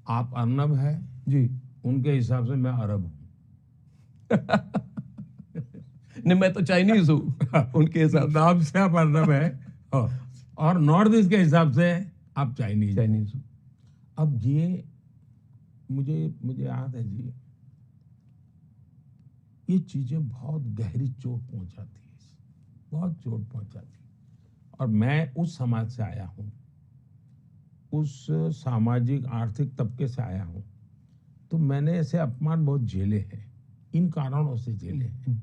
आप अर्नब है जी। उनके हिसाब से मैं अरब हूँ। नहीं, मैं तो चाइनीज हूँ उनके हिसाब से। नाम से आप अर्नब है और नॉर्थ ईस्ट के हिसाब से आप चाइनीज हैं। चाइनीज हूँ। अब ये मुझे मुझे याद है जी, ये चीजें बहुत गहरी चोट पहुंचाती है, बहुत चोट पहुंचाती है। और मैं उस समाज से आया हूँ, उस सामाजिक आर्थिक तबके से आया हूँ, तो मैंने ऐसे अपमान बहुत झेले हैं, इन कारणों से झेले हैं।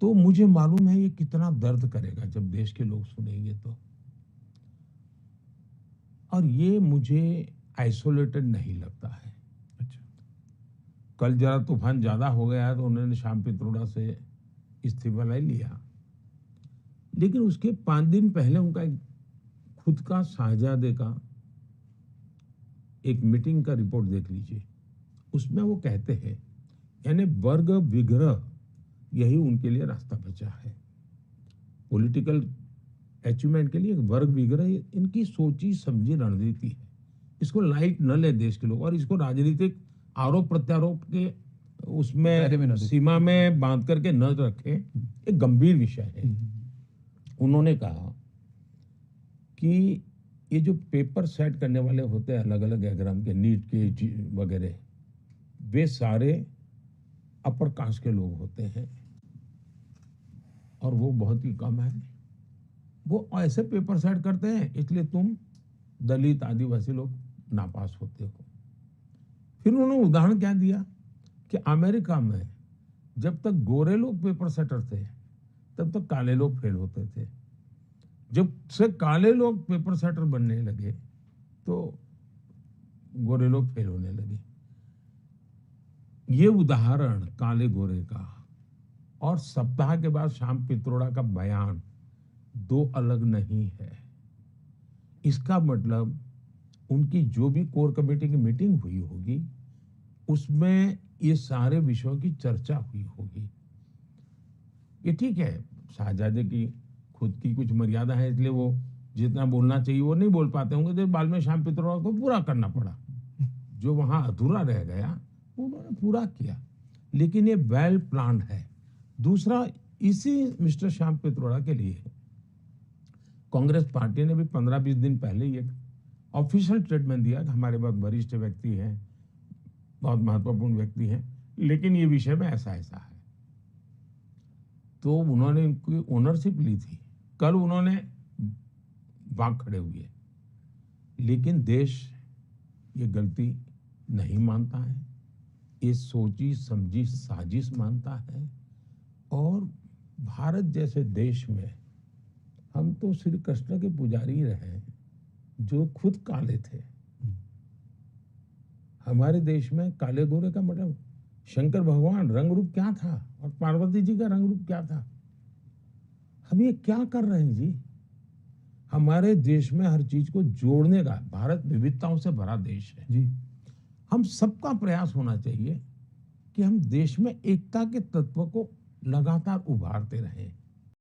तो मुझे मालूम है ये कितना दर्द करेगा जब देश के लोग सुनेंगे तो। और ये मुझे आइसोलेटेड नहीं लगता है। अच्छा। कल जरा तूफान ज्यादा हो गया तो उन्होंने शाम पित्रोड़ा से इस्तीफा ले लिया, लेकिन उसके 5 दिन पहले उनका एक खुद का शाहजादे का एक मीटिंग का रिपोर्ट देख लीजिए। उसमें वो कहते हैं यानी वर्ग विग्रह यही उनके लिए रास्ता बचा है। पॉलिटिकल अचीवमेंट के लिए वर्ग विग्रह इनकी सोची समझी रणनीति है। इसको लाइट न ले देश के लोग, और इसको राजनीतिक आरोप प्रत्यारोप के दायरे में न उसमें देखें। सीमा में बांध करके न रखें। एक गंभीर विषय है। उन्होंने कहा कि ये जो पेपर सेट करने वाले होते हैं अलग अलग एग्जाम के, नीट के वगैरह, वे सारे अपर कास्ट के लोग होते हैं और वो बहुत ही कम है। वो ऐसे पेपर सेट करते हैं इसलिए तुम दलित आदिवासी लोग नापास होते हो। फिर उन्होंने उदाहरण क्या दिया कि अमेरिका में जब तक गोरे लोग पेपर सेटर थे तब तक काले लोग फेल होते थे। जब से काले लोग पेपर सेटर बनने लगे तो गोरे लोग फेल होने लगे। ये उदाहरण काले गोरे का और सप्ताह के बाद शाम पित्रोड़ा का बयान दो अलग नहीं है। इसका मतलब उनकी जो भी कोर कमेटी की मीटिंग हुई होगी उसमें ये सारे विषयों की चर्चा हुई होगी। ये ठीक है, शाहजादे की खुद की कुछ मर्यादा है इसलिए वो जितना बोलना चाहिए वो नहीं बोल पाते होंगे, तो बाद में शाम पित्रोड़ा को पूरा करना पड़ा। जो वहां अधूरा रह गया उन्होंने पूरा किया, लेकिन ये वेल प्लान्ड है। दूसरा, इसी मिस्टर श्याम पित्रोड़ा के लिए कांग्रेस पार्टी ने भी 15-20 दिन पहले ही एक ऑफिशियल स्टेटमेंट दिया कि हमारे बहुत वरिष्ठ व्यक्ति हैं, बहुत महत्वपूर्ण व्यक्ति हैं, लेकिन ये विषय में ऐसा ऐसा है। तो उन्होंने इनकी ओनरशिप ली थी। कल उन्होंने भाग खड़े हुए, लेकिन देश ये गलती नहीं मानता है, ये सोची समझी साजिश मानता है। और भारत जैसे देश में हम तो श्री कृष्ण के पुजारी रहे जो खुद काले थे। हमारे देश में काले गोरे का मतलब शंकर भगवान रंग रूप क्या था और पार्वती जी का रंग रूप क्या था। हम ये क्या कर रहे हैं जी। हमारे देश में हर चीज को जोड़ने का, भारत विविधताओं से भरा देश है जी। हम सबका प्रयास होना चाहिए कि हम देश में एकता के तत्व को लगातार उभारते रहें।